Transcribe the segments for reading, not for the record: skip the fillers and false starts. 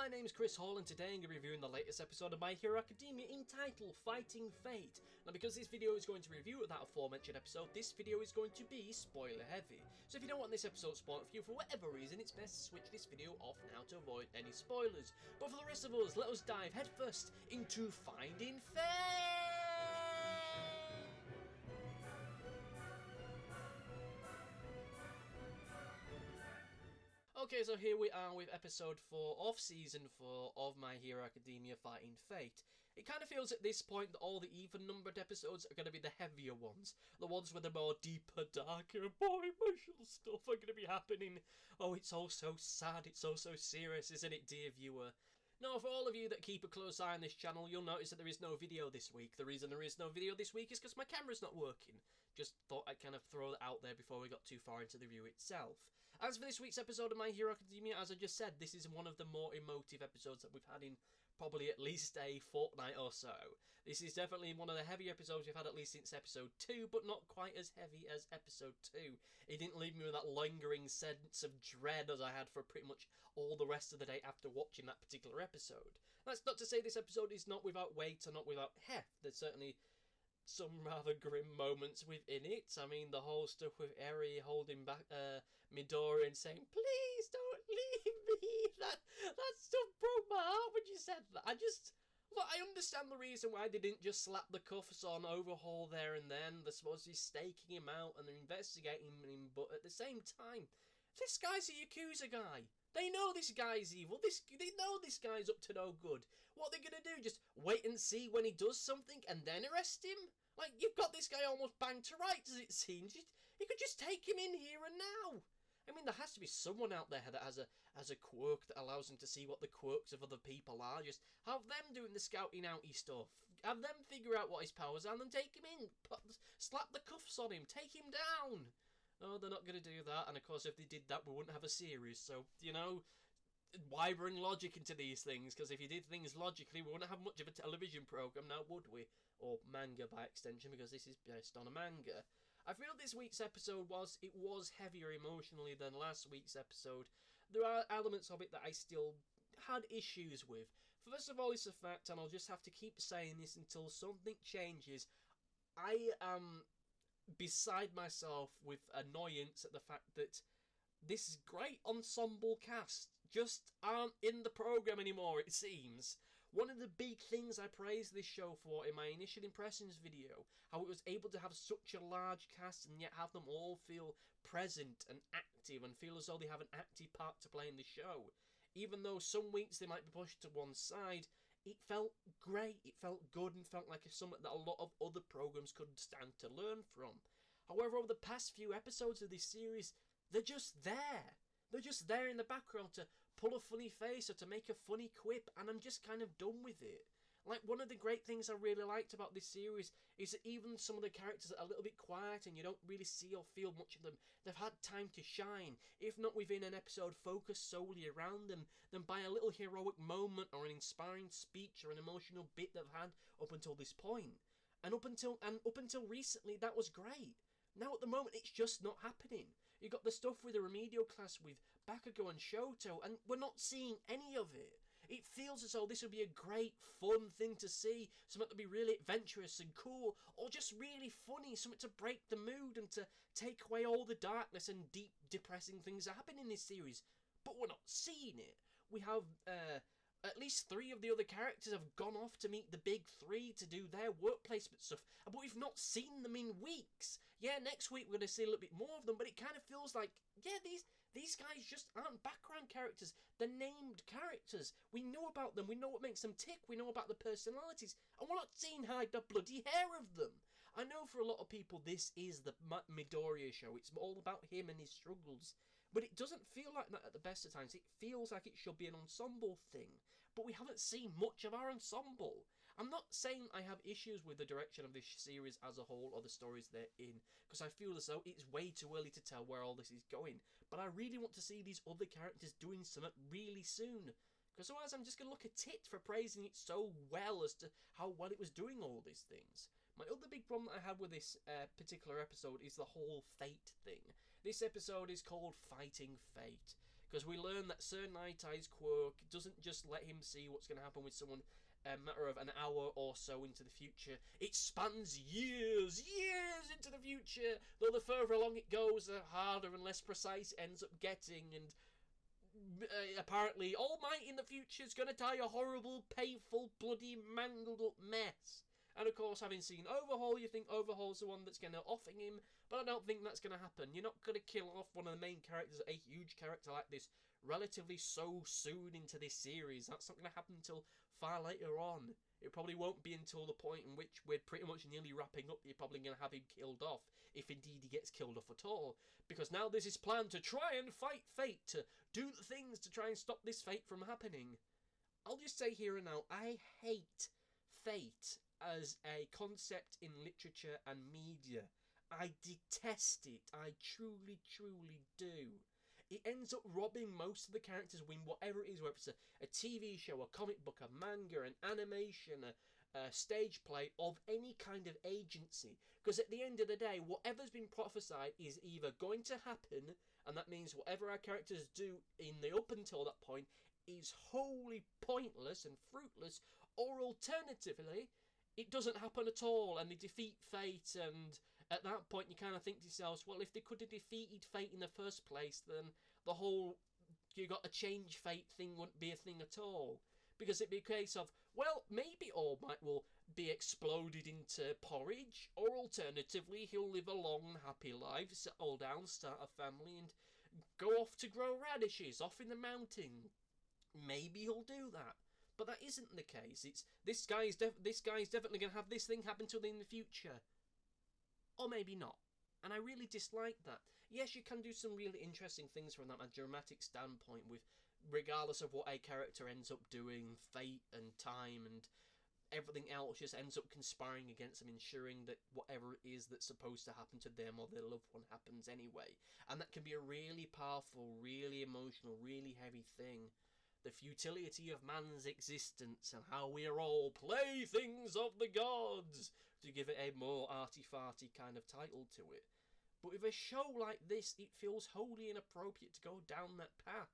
my name's Chris Hall and today I'm going to be reviewing the latest episode of My Hero Academia entitled Fighting Fate. Now because this video is going to review that aforementioned episode, this video is going to be spoiler heavy. So if you don't want this episode spoiled for you for whatever reason, it's best to switch this video off now to avoid any spoilers. But for the rest of us, let us dive headfirst into Finding Fate! Okay, so here we are with episode 4 of season 4 of My Hero Academia Fighting Fate. It kind of feels at this point that all the even-numbered episodes are going to be the heavier ones. The ones with the more deeper, darker, more emotional stuff are going to be happening. Oh, it's all so sad, it's all so serious, isn't it, dear viewer? Now, for all of you that keep a close eye on this channel, you'll notice that there is no video this week. The reason there is no video this week is because my camera's not working. Just thought I'd kind of throw that out there before we got too far into the review itself. As for this week's episode of My Hero Academia, as I just said, this is one of the more emotive episodes that we've had in probably at least a fortnight or so. This is definitely one of the heavy episodes we've had at least since episode 2, but not quite as heavy as episode 2. It didn't leave me with that lingering sense of dread as I had for pretty much all the rest of the day after watching that particular episode. That's not to say this episode is not without weight or not without heft. There's certainly some rather grim moments within it. I mean, the whole stuff with Eri holding back Midori and saying, "Please don't leave me." That stuff broke my heart when you said that. Look, I understand the reason why they didn't just slap the cuffs on Overhaul there and then. They're supposed to be staking him out and they're investigating him, but at the same time, this guy's a Yakuza guy. They know this guy's evil. They know this guy's up to no good. What are they going to do? Just wait and see when he does something and then arrest him? Like, you've got this guy almost banged to rights, as it seems. You could just take him in here and now. I mean, there has to be someone out there that has a quirk that allows him to see what the quirks of other people are. Just have them doing the scouting outy stuff. Have them figure out what his powers are and then take him in. Slap the cuffs on him. Take him down. No, they're not going to do that, and of course if they did that we wouldn't have a series, so, you know, why bring logic into these things? Because if you did things logically we wouldn't have much of a television programme now, would we? Or manga by extension, because this is based on a manga. I feel this week's episode was heavier emotionally than last week's episode. There are elements of it that I still had issues with. First of all, it's a fact, and I'll just have to keep saying this until something changes. I am beside myself with annoyance at the fact that this great ensemble cast just aren't in the programme anymore, it seems. One of the big things I praised this show for in my initial impressions video, how it was able to have such a large cast and yet have them all feel present and active and feel as though they have an active part to play in the show. Even though some weeks they might be pushed to one side, it felt great, it felt good, and felt like something that a lot of other programmes could stand to learn from. However, over the past few episodes of this series, they're just there. They're just there in the background to pull a funny face or to make a funny quip, and I'm just kind of done with it. Like, one of the great things I really liked about this series is that even some of the characters are a little bit quiet and you don't really see or feel much of them, they've had time to shine, if not within an episode focused solely around them, then by a little heroic moment or an inspiring speech or an emotional bit they've had up until this point. And up until recently, that was great. Now at the moment, it's just not happening. You got the stuff with the remedial class with Bakugo and Shoto, and we're not seeing any of it. It feels as though this would be a great, fun thing to see, something to be really adventurous and cool, or just really funny, something to break the mood and to take away all the darkness and deep, depressing things that happen in this series. But we're not seeing it. We have, at least 3 of the other characters have gone off to meet the big 3 to do their work placement stuff, but we've not seen them in weeks. Yeah, next week we're going to see a little bit more of them, but it kind of feels like, yeah, these guys just aren't background characters. They're named characters. We know about them, we know what makes them tick, we know about the personalities, and we're not seeing hide the bloody hair of them. I know for a lot of people this is the Midoriya show, it's all about him and his struggles, but it doesn't feel like that at the best of times. It feels like it should be an ensemble thing, but we haven't seen much of our ensemble. I'm not saying I have issues with the direction of this series as a whole or the stories they're in, because I feel as though it's way too early to tell where all this is going, but I really want to see these other characters doing something really soon, because otherwise I'm just going to look a tit for praising it so well as to how well it was doing all these things. My other big problem that I had with this particular episode is the whole fate thing. This episode is called Fighting Fate. Because we learn that Sir Night Eye's quirk doesn't just let him see what's going to happen with someone a matter of an hour or so into the future. It spans years into the future. Though the further along it goes, the harder and less precise it ends up getting. And apparently, All Might in the future is going to die a horrible, painful, bloody, mangled up mess. And of course, having seen Overhaul, you think Overhaul's the one that's going to offing him, but I don't think that's going to happen. You're not going to kill off one of the main characters, a huge character like this, relatively so soon into this series. That's not going to happen until far later on. It probably won't be until the point in which we're pretty much nearly wrapping up that you're probably going to have him killed off, if indeed he gets killed off at all. Because now there's his plan to try and fight fate, to do the things to try and stop this fate from happening. I'll just say here and now, I hate fate as a concept in literature and media. I detest it. I truly, truly do. It ends up robbing most of the characters win whatever it is, whether it's a TV show, a comic book, a manga, an animation, a stage play, of any kind of agency. Because at the end of the day, whatever's been prophesied is either going to happen, and that means whatever our characters do in the up until that point is wholly pointless and fruitless, or alternatively, it doesn't happen at all, and they defeat fate, and at that point you kind of think to yourselves, well, if they could have defeated fate in the first place, then the whole you got to change fate thing wouldn't be a thing at all. Because it'd be a case of, well, maybe All Might will be exploded into porridge, or alternatively he'll live a long happy life, settle down, start a family, and go off to grow radishes off in the mountain. Maybe he'll do that. But that isn't the case. It's this guy's definitely going to have this thing happen to him in the future. Or maybe not. And I really dislike that. Yes, you can do some really interesting things from that, a dramatic standpoint, with regardless of what a character ends up doing, fate and time and everything else just ends up conspiring against them, ensuring that whatever it is that's supposed to happen to them or their loved one happens anyway. And that can be a really powerful, really emotional, really heavy thing. The futility of man's existence and how we are all playthings of the gods, to give it a more arty-farty kind of title to it. But with a show like this, it feels wholly inappropriate to go down that path.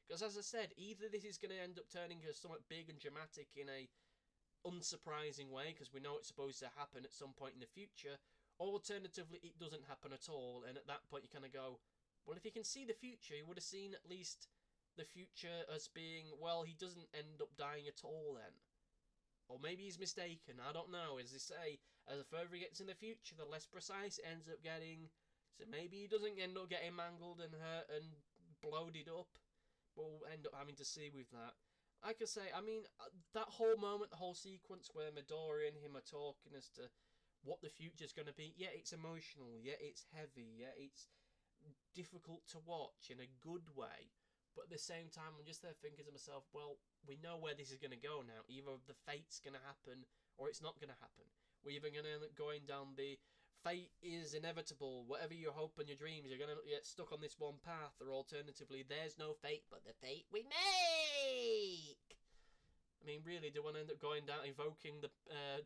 Because as I said, either this is going to end up turning into something big and dramatic in a unsurprising way, because we know it's supposed to happen at some point in the future, or alternatively it doesn't happen at all, and at that point you kind of go, well, if you can see the future, you would have seen at least the future as being, well, he doesn't end up dying at all then. Or maybe he's mistaken, I don't know. As they say, as the further he gets in the future, the less precise it ends up getting. So maybe he doesn't end up getting mangled and hurt and bloated up. But we'll end up having to see with that. Like I say, I mean, that whole moment, the whole sequence where Midori and him are talking as to what the future's going to be, yeah, it's emotional, yeah, it's heavy, yeah, it's difficult to watch in a good way. But at the same time, I'm just there thinking to myself, well, we know where this is going to go now. Either the fate's going to happen, or it's not going to happen. We're either going to end up going down the fate is inevitable, whatever your hope and your dreams, you're going to get stuck on this one path, or alternatively, there's no fate but the fate we make. I mean, really, do we want to end up going down, evoking the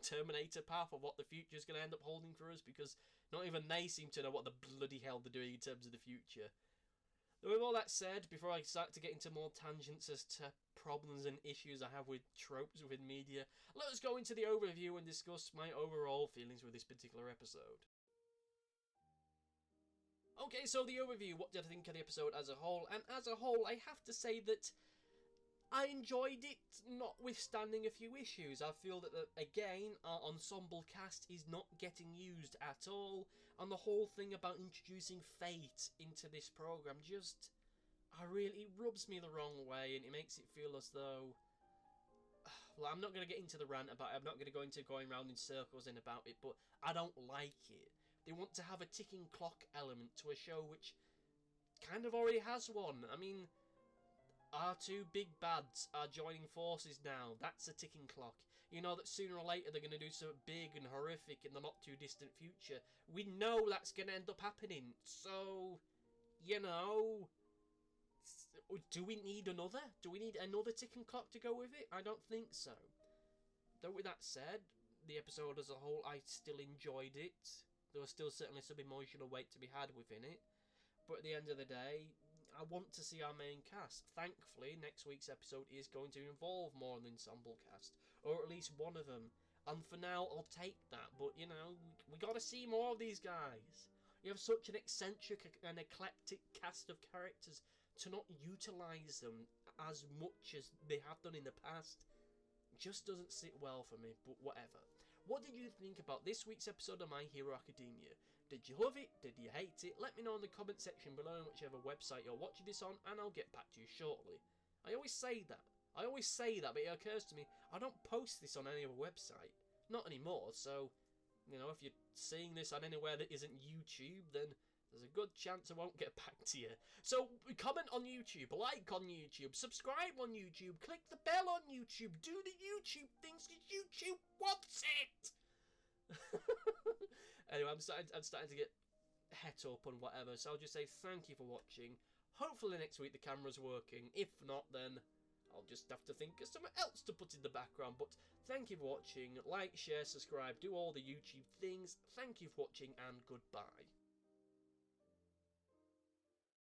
Terminator path of what the future's going to end up holding for us? Because not even they seem to know what the bloody hell they're doing in terms of the future. With all that said, before I start to get into more tangents as to problems and issues I have with tropes within media, let us go into the overview and discuss my overall feelings with this particular episode. Okay, so the overview, what did I think of the episode as a whole? And as a whole, I have to say that I enjoyed it, notwithstanding a few issues. I feel that, again, our ensemble cast is not getting used at all, and the whole thing about introducing fate into this program just, it rubs me the wrong way, and it makes it feel as though, well, I'm not going to get into the rant about it, I'm not going to go into going round in circles and about it, but I don't like it. They want to have a ticking clock element to a show which kind of already has one. I mean, our two big bads are joining forces now. That's a ticking clock. You know that sooner or later they're going to do something big and horrific in the not too distant future. We know that's going to end up happening. So, you know, do we need another? Do we need another ticking clock to go with it? I don't think so. Though with that said, the episode as a whole, I still enjoyed it. There was still certainly some emotional weight to be had within it. But at the end of the day, I want to see our main cast. Thankfully, next week's episode is going to involve more than ensemble cast, or at least one of them. And for now, I'll take that. But, you know, we got to see more of these guys. You have such an eccentric and eclectic cast of characters. To not utilise them as much as they have done in the past just doesn't sit well for me, but whatever. What did you think about this week's episode of My Hero Academia? Did you love it? Did you hate it? Let me know in the comment section below on whichever website you're watching this on, and I'll get back to you shortly. I always say that, but it occurs to me, I don't post this on any other website. Not anymore, so, you know, if you're seeing this on anywhere that isn't YouTube, then there's a good chance I won't get back to you. So, comment on YouTube, like on YouTube, subscribe on YouTube, click the bell on YouTube, do the YouTube things because YouTube wants it! Anyway, I'm starting to get het up and whatever, so I'll just say thank you for watching. Hopefully next week the camera's working. If not, then I'll just have to think of something else to put in the background. But thank you for watching. Like, share, subscribe, do all the YouTube things. Thank you for watching, and goodbye.